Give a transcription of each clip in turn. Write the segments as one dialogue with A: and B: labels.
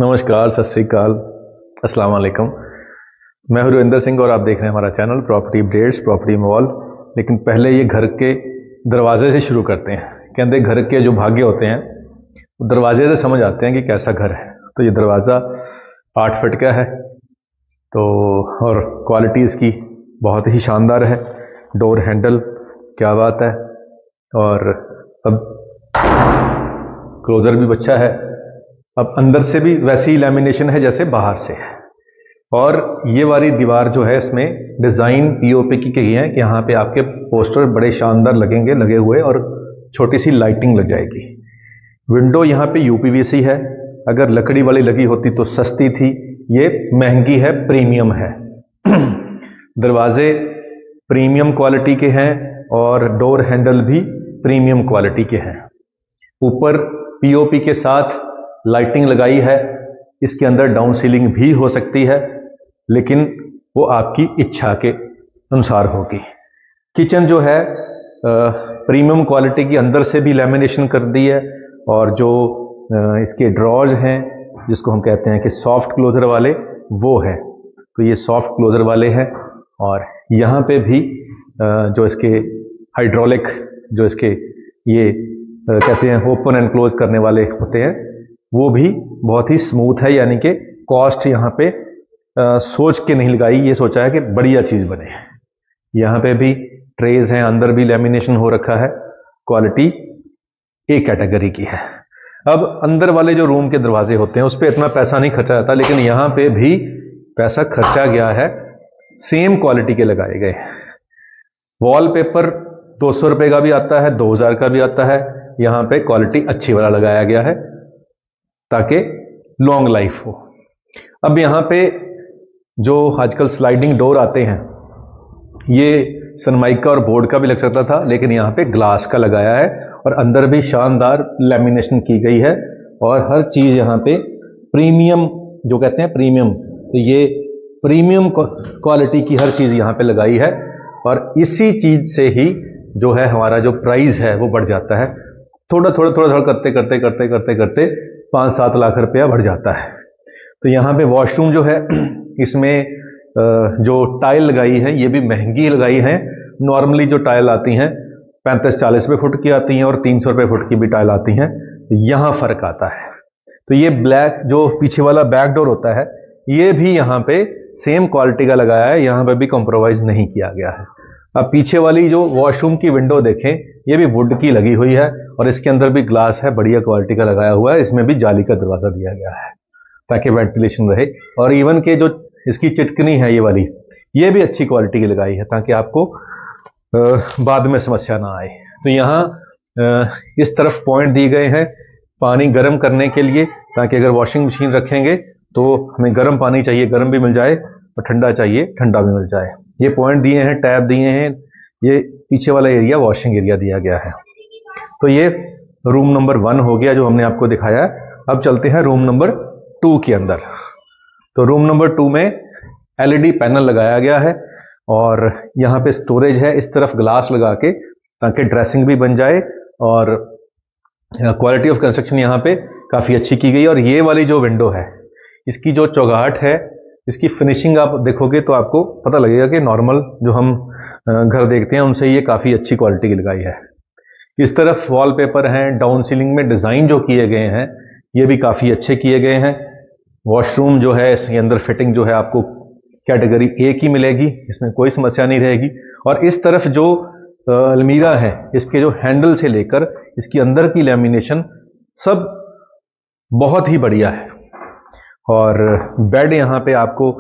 A: नमस्कार, सत श्री अकाल, अस्सलाम वालेकुम। मैं हूं रविंदर सिंह और आप देख रहे हैं हमारा channel property updates, property mall. लेकिन पहले ये घर के दरवाजे से शुरू करते हैं। कहते हैं घर के जो भाग्य होते हैं वो दरवाजे से समझ आते हैं कि कैसा घर है। तो ये दरवाज़ा 8 फीट का है, तो और क्वालिटी इसकी बहुत ही शानदार है। डोर हैंडल क्या बात है, और अब क्लोजर भी अच्छा है। अब अंदर से भी वैसी ही लैमिनेशन है जैसे बाहर से है। और ये वाली दीवार जो है इसमें डिज़ाइन पीओपी की गई है कि यहाँ पे आपके पोस्टर बड़े शानदार लगेंगे लगे हुए, और छोटी सी लाइटिंग लग जाएगी। विंडो यहाँ पे यूपीवीसी है। अगर लकड़ी वाली लगी होती तो सस्ती थी, ये महंगी है, प्रीमियम है। दरवाजे प्रीमियम क्वालिटी के हैं और डोर हैंडल भी प्रीमियम क्वालिटी के हैं। ऊपर पीओपी के साथ लाइटिंग लगाई है। इसके अंदर डाउन सीलिंग भी हो सकती है, लेकिन वो आपकी इच्छा के अनुसार होगी। किचन जो है प्रीमियम क्वालिटी की, अंदर से भी लैमिनेशन कर दी है, और जो इसके ड्रॉज हैं जिसको हम कहते हैं कि सॉफ्ट क्लोजर वाले, वो है। तो ये सॉफ्ट क्लोजर वाले हैं। और यहाँ पे भी जो इसके हाइड्रोलिक, जो इसके ये कहते हैं ओपन एंड क्लोज करने वाले होते हैं, वो भी बहुत ही स्मूथ है। यानी कि कॉस्ट यहाँ पे सोच के नहीं लगाई, ये सोचा है कि बढ़िया चीज़ बने। यहाँ पे भी ट्रेज हैं, अंदर भी लैमिनेशन हो रखा है। क्वालिटी ए कैटेगरी की है। अब अंदर वाले जो रूम के दरवाजे होते हैं उस पर इतना पैसा नहीं खर्चा जाता, लेकिन यहाँ पे भी पैसा खर्चा गया है। सेम क्वालिटी के लगाए गए। वॉलपेपर 200 रुपये का भी आता है, 2000 का भी आता है। यहाँ पे क्वालिटी अच्छी वाला लगाया गया है ताकि लॉन्ग लाइफ हो। अब यहाँ पे जो आजकल स्लाइडिंग डोर आते हैं, ये सनमाइका और बोर्ड का भी लग सकता था, लेकिन यहाँ पे ग्लास का लगाया है और अंदर भी शानदार लैमिनेशन की गई है। और हर चीज़ यहाँ पे प्रीमियम, जो कहते हैं प्रीमियम, तो ये प्रीमियम क्वालिटी की हर चीज़ यहाँ पे लगाई है। और इसी चीज़ से ही जो है हमारा जो प्राइस है वो बढ़ जाता है। थोड़ा करते करते 5-7 लाख रुपया बढ़ जाता है। तो यहाँ पे वॉशरूम जो है इसमें जो टाइल लगाई है ये भी महंगी लगाई है। नॉर्मली जो टाइल आती हैं 35-40 रुपये फुट की आती हैं, और 300 रुपये फुट की भी टाइल आती हैं। यहाँ फ़र्क आता है। तो ये ब्लैक जो पीछे वाला बैक डोर होता है, ये भी यहाँ पे सेम क्वालिटी का लगाया है। यहाँ पे भी कॉम्प्रोमाइज़ नहीं किया गया है। अब पीछे वाली जो वॉशरूम की विंडो देखें, ये भी वुड की लगी हुई है, और इसके अंदर भी ग्लास है, बढ़िया क्वालिटी का लगाया हुआ है। इसमें भी जाली का दरवाज़ा दिया गया है ताकि वेंटिलेशन रहे। और इवन के जो इसकी चिटकनी है ये वाली, ये भी अच्छी क्वालिटी की लगाई है ताकि आपको बाद में समस्या ना आए। तो यहाँ इस तरफ पॉइंट दिए गए हैं पानी गर्म करने के लिए, ताकि अगर वॉशिंग मशीन रखेंगे तो हमें गर्म पानी चाहिए, गर्म भी मिल जाए, और ठंडा चाहिए, ठंडा भी मिल जाए। ये पॉइंट दिए हैं, टैब दिए हैं। ये पीछे वाला एरिया वॉशिंग एरिया दिया गया है। तो ये रूम नंबर 1 हो गया जो हमने आपको दिखाया। अब चलते हैं रूम नंबर 2 के अंदर। तो रूम नंबर 2 में एलईडी पैनल लगाया गया है, और यहाँ पे स्टोरेज है। इस तरफ ग्लास लगा के ताकि ड्रेसिंग भी बन जाए, और क्वालिटी ऑफ कंस्ट्रक्शन यहाँ पे काफ़ी अच्छी की गई। और ये वाली जो विंडो है, इसकी जो चौगाहट है, इसकी फिनिशिंग आप देखोगे तो आपको पता लगेगा कि नॉर्मल जो हम घर देखते हैं उनसे ये काफ़ी अच्छी क्वालिटी की लगाई है। इस तरफ वॉलपेपर हैं, डाउन सीलिंग में डिज़ाइन जो किए गए हैं ये भी काफ़ी अच्छे किए गए हैं। वॉशरूम जो है इसके अंदर फिटिंग जो है आपको कैटेगरी ए की मिलेगी, इसमें कोई समस्या नहीं रहेगी। और इस तरफ जो अलमीरा है, इसके जो हैंडल से लेकर इसकी अंदर की लैमिनेशन सब बहुत ही बढ़िया है। और बेड यहाँ पे आपको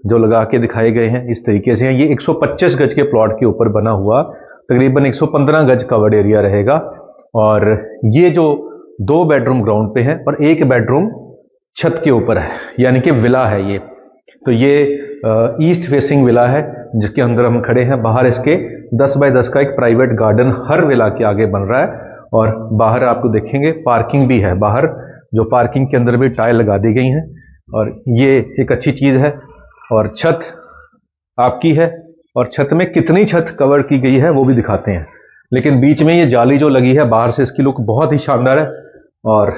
A: जो लगा के दिखाए गए हैं इस तरीके से हैं। ये 125 गज के प्लॉट के ऊपर बना हुआ तकरीबन 115 गज कवर्ड एरिया रहेगा। और ये जो 2 बेडरूम ग्राउंड पे हैं और 1 बेडरूम छत के ऊपर है, यानी कि विला है ये। तो ये ईस्ट फेसिंग विला है जिसके अंदर हम खड़े हैं। बाहर इसके 10 बाय 10 का एक प्राइवेट गार्डन हर विला के आगे बन रहा है। और बाहर आपको देखेंगे पार्किंग भी है, बाहर जो पार्किंग के अंदर भी टाइल लगा दी गई हैं, और ये एक अच्छी चीज़ है। और छत आपकी है, और छत में कितनी छत कवर की गई है वो भी दिखाते हैं। लेकिन बीच में ये जाली जो लगी है, बाहर से इसकी लुक बहुत ही शानदार है। और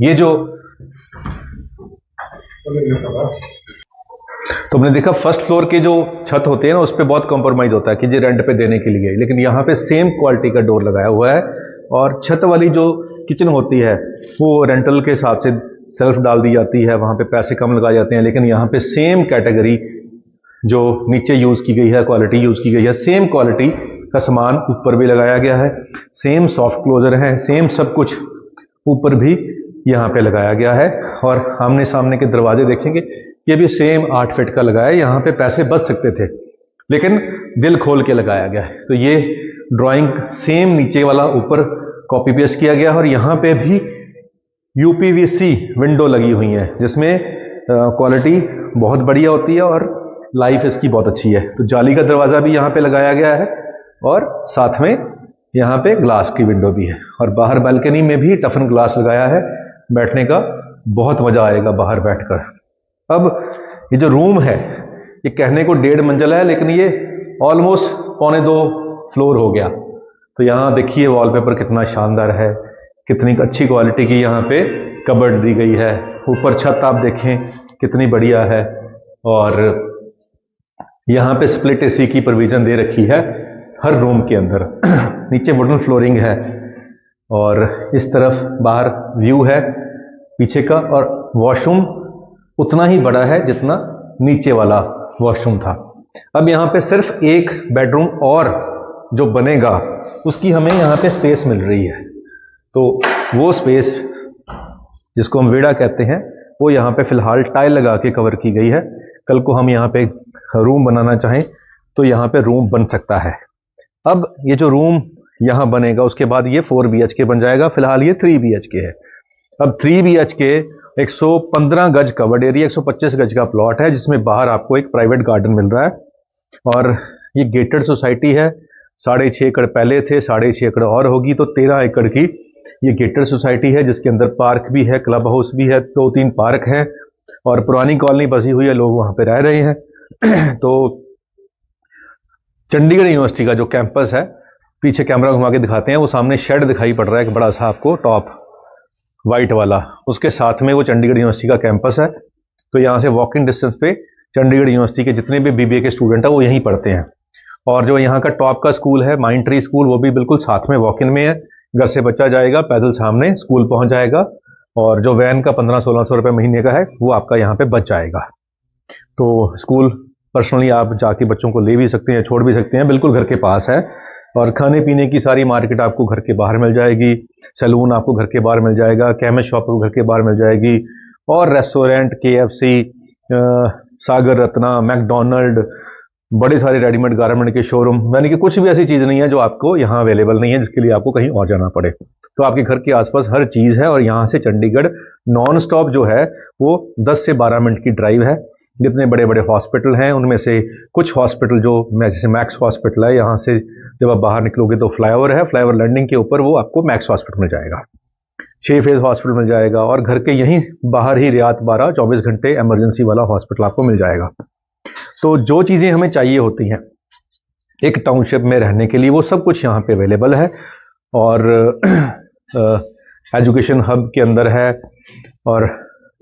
A: ये जो तो हमने देखा फर्स्ट फ्लोर के जो छत होते हैं ना, उस पर बहुत कॉम्प्रोमाइज होता है कि जी रेंट पे देने के लिए, लेकिन यहाँ पे सेम क्वालिटी का डोर लगाया हुआ है। और छत वाली जो किचन होती है वो रेंटल के हिसाब से सेल्फ डाल दी जाती है, वहाँ पे पैसे कम लगाए जाते हैं, लेकिन यहाँ पे सेम कैटेगरी जो नीचे यूज की गई है, क्वालिटी यूज की गई है, सेम क्वालिटी का सामान ऊपर भी लगाया गया है, सेम सॉफ्ट क्लोजर है, सेम सब कुछ ऊपर भी यहाँ पे लगाया गया है। और आमने सामने के दरवाजे देखेंगे, ये भी सेम 8 फीट का लगाया है। यहाँ पे पैसे बच सकते थे लेकिन दिल खोल के लगाया गया है। तो ये ड्राइंग सेम नीचे वाला ऊपर कॉपी पेस्ट किया गया है, और यहाँ पे भी यूपीवीसी विंडो लगी हुई है जिसमें क्वालिटी बहुत बढ़िया होती है और लाइफ इसकी बहुत अच्छी है। तो जाली का दरवाजा भी यहाँ पे लगाया गया है और साथ में यहाँ पे ग्लास की विंडो भी है, और बाहर बालकनी में भी टफन ग्लास लगाया है। बैठने का बहुत मजा आएगा बाहर बैठकर। अब ये जो रूम है ये कहने को 1.5 मंजिला है, लेकिन ये ऑलमोस्ट 1.25 फ्लोर हो गया। तो यहाँ देखिए वॉलपेपर कितना शानदार है, कितनी अच्छी क्वालिटी की यहाँ पे कबर्ड दी गई है। ऊपर छत आप देखें कितनी बढ़िया है, और यहाँ पे स्प्लिट एसी की प्रोविजन दे रखी है हर रूम के अंदर। नीचे वुडन फ्लोरिंग है, और इस तरफ बाहर व्यू है पीछे का, और वॉशरूम उतना ही बड़ा है जितना नीचे वाला वॉशरूम था। अब यहाँ पे सिर्फ एक बेडरूम और जो बनेगा उसकी हमें यहाँ पे स्पेस मिल रही है। तो वो स्पेस जिसको हम वेड़ा कहते हैं वो यहाँ पे फिलहाल टाइल लगा के कवर की गई है। कल को हम यहाँ पे रूम बनाना चाहें तो यहाँ पे रूम बन सकता है। अब ये जो रूम यहाँ बनेगा उसके बाद ये 4 BHK बन जाएगा। फिलहाल ये 3 BHK है। अब 3 BHK 115 गज कवर्ड एरिया, 125 गज का प्लॉट है, जिसमें बाहर आपको एक प्राइवेट गार्डन मिल रहा है। और ये गेटेड सोसाइटी है। 6.5 एकड़ पहले थे, 6.5 एकड़ और होगी, तो 13 एकड़ की ये गेटेड सोसाइटी है, जिसके अंदर पार्क भी है, क्लब हाउस भी है, 2-3 पार्क हैं, और पुरानी कॉलोनी बसी हुई है, लोग वहां पे रह रहे हैं। तो चंडीगढ़ यूनिवर्सिटी का जो कैंपस है, पीछे कैमरा घुमा के दिखाते हैं, वो सामने शेड दिखाई पड़ रहा है एक बड़ा सा आपको, टॉप वाइट वाला, उसके साथ में वो चंडीगढ़ यूनिवर्सिटी का कैंपस है। तो यहाँ से वॉकिंग डिस्टेंस पे चंडीगढ़ यूनिवर्सिटी के जितने भी बीबीए के स्टूडेंट हैं वो यहीं पढ़ते हैं। और जो यहाँ का टॉप का स्कूल है माइंड ट्री स्कूल, वो भी बिल्कुल साथ में वॉक इन में है। घर से बच्चा जाएगा पैदल, सामने स्कूल पहुंच जाएगा, और जो वैन का 1500-1600 रुपये महीने का है वो आपका यहाँ पे बच जाएगा। तो स्कूल पर्सनली आप जाके बच्चों को ले भी सकते हैं, छोड़ भी सकते हैं, बिल्कुल घर के पास है। और खाने पीने की सारी मार्केट आपको घर के बाहर मिल जाएगी, सैलून आपको घर के बाहर मिल जाएगा, केमिस्ट शॉप आपको घर के बाहर मिल जाएगी, और restaurant, KFC, Sagar Ratna, McDonald, बड़े सारे रेडीमेड गारमेंट के शोरूम, यानी कि कुछ भी ऐसी चीज़ नहीं है जो आपको यहाँ अवेलेबल नहीं है जिसके लिए आपको कहीं और जाना पड़े। तो आपके घर के आसपास हर चीज़ है, और यहाँ से चंडीगढ़ नॉन स्टॉप जो है वो 10 से 12 मिनट की ड्राइव है। जितने बड़े बड़े हॉस्पिटल हैं उनमें से कुछ हॉस्पिटल जो जैसे मैक्स हॉस्पिटल है, यहाँ से जब आप बाहर निकलोगे तो फ्लाईओवर है, फ्लाईओवर लैंडिंग के ऊपर वो आपको मैक्स हॉस्पिटल मिल जाएगा, 6 फेज हॉस्पिटल मिल जाएगा, और घर के यहीं बाहर ही रियात 12 24 घंटे इमरजेंसी वाला हॉस्पिटल आपको मिल जाएगा। तो जो चीज़ें हमें चाहिए होती हैं एक टाउनशिप में रहने के लिए, वो सब कुछ यहाँ पे अवेलेबल है। और एजुकेशन हब के अंदर है, और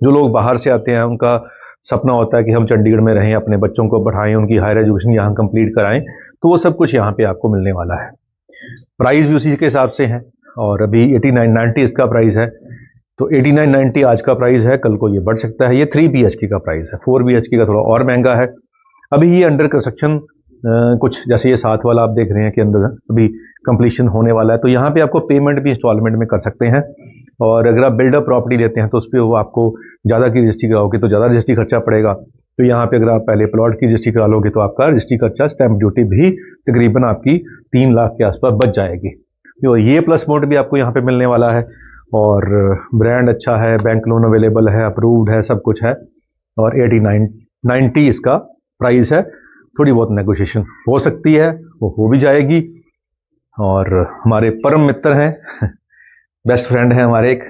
A: जो लोग बाहर से आते हैं उनका सपना होता है कि हम चंडीगढ़ में रहें, अपने बच्चों को पढ़ाएं, उनकी हायर एजुकेशन यहाँ कंप्लीट कराएं, तो वो सब कुछ यहाँ पे आपको मिलने वाला है। प्राइस भी उसी के हिसाब से है, और अभी 8990 इसका प्राइस है। तो 8990 आज का प्राइस है, कल को ये बढ़ सकता है। ये 3 BHK का प्राइस है, 4 BHK का थोड़ा और महंगा है। अभी ये अंडर कंस्ट्रक्शन, कुछ जैसे ये साथ वाला आप देख रहे हैं कि अंदर अभी कंप्लीशन होने वाला है। तो यहाँ पे आपको पेमेंट भी इंस्टॉलमेंट में कर सकते हैं, और अगर आप बिल्डर प्रॉपर्टी लेते हैं तो उस पर वो आपको ज़्यादा की रजिस्ट्री कराओगे तो ज़्यादा रजिस्ट्री खर्चा पड़ेगा। तो यहाँ पे अगर आप पहले प्लॉट की रजिस्ट्री करा लोगे तो आपका रजिस्ट्री खर्चा, स्टैंप ड्यूटी भी तकरीबन आपकी 3 लाख के आसपास बच जाएगी। तो ये प्लस मोड भी आपको यहाँ पे मिलने वाला है, और ब्रांड अच्छा है, बैंक लोन अवेलेबल है, अप्रूव्ड है, सब कुछ है, और 8990 इसका प्राइस है। थोड़ी बहुत नेगोशिएशन हो सकती है, वो हो भी जाएगी। और हमारे परम मित्र हैं, बेस्ट फ्रेंड है हमारे, एक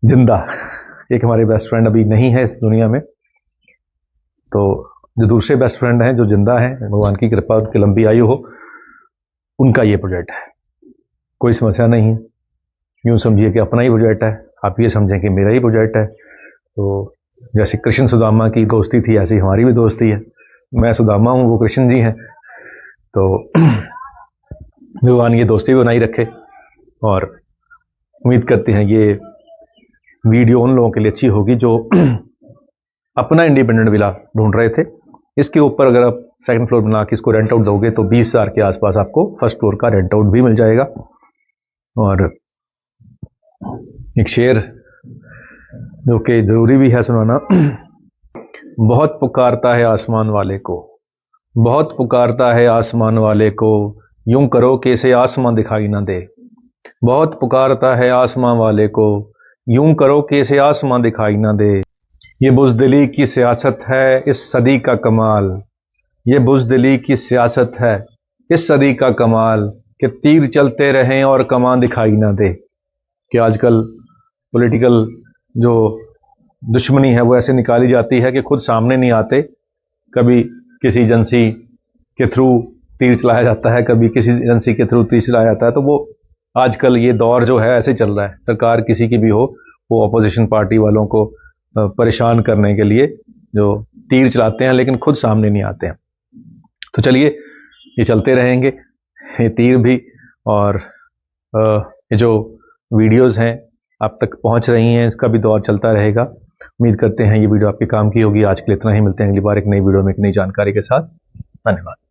A: जिंदा, एक हमारे बेस्ट फ्रेंड अभी नहीं है इस दुनिया में, तो जो दूसरे बेस्ट फ्रेंड हैं जो जिंदा हैं, भगवान की कृपा उनकी लंबी आयु हो, उनका ये प्रोजेक्ट है। कोई समस्या नहीं है, यूँ समझिए कि अपना ही प्रोजेक्ट है, आप ये समझें कि मेरा ही प्रोजेक्ट है। तो जैसे कृष्ण सुदामा की दोस्ती थी, ऐसी हमारी भी दोस्ती है। मैं सुदामा हूँ, वो कृष्ण जी हैं। तो भगवान ये दोस्ती बनाई रखे, और उम्मीद करते हैं ये वीडियो उन लोगों के लिए अच्छी होगी जो अपना इंडिपेंडेंट विला ढूंढ रहे थे। इसके ऊपर अगर आप सेकंड फ्लोर बना के इसको रेंट आउट दोगे तो 20,000 के आसपास आपको फर्स्ट फ्लोर का रेंट आउट भी मिल जाएगा। और एक शेर जो कि ज़रूरी भी है सुनाना, बहुत पुकारता है आसमान वाले को, बहुत पुकारता है आसमान वाले को, यूं करो कि इसे आसमां दिखाई ना दे। बहुत पुकारता है आसमां वाले को, यूं करो कि इसे आसमां दिखाई ना दे। ये बुज़दिली की सियासत है इस सदी का कमाल, ये बुज़दिली की सियासत है इस सदी का कमाल, कि तीर चलते रहें और कमान दिखाई ना दे। कि आजकल पॉलिटिकल जो दुश्मनी है वो ऐसे निकाली जाती है कि खुद सामने नहीं आते। कभी किसी एजेंसी के थ्रू तीर चलाया जाता है, कभी किसी एजेंसी के थ्रू तीर चलाया जाता है। तो वो आजकल ये दौर जो है ऐसे चल रहा है, सरकार किसी की भी हो, वो अपोजिशन पार्टी वालों को परेशान करने के लिए जो तीर चलाते हैं, लेकिन खुद सामने नहीं आते हैं। तो चलिए, ये चलते रहेंगे ये तीर भी, और ये जो वीडियोस हैं आप तक पहुंच रही हैं, इसका भी दौर चलता रहेगा। उम्मीद करते हैं ये वीडियो आपके काम की होगी। आज के लिए इतना ही, मिलते हैं अगली बार एक नई वीडियो में एक नई जानकारी के साथ। धन्यवाद।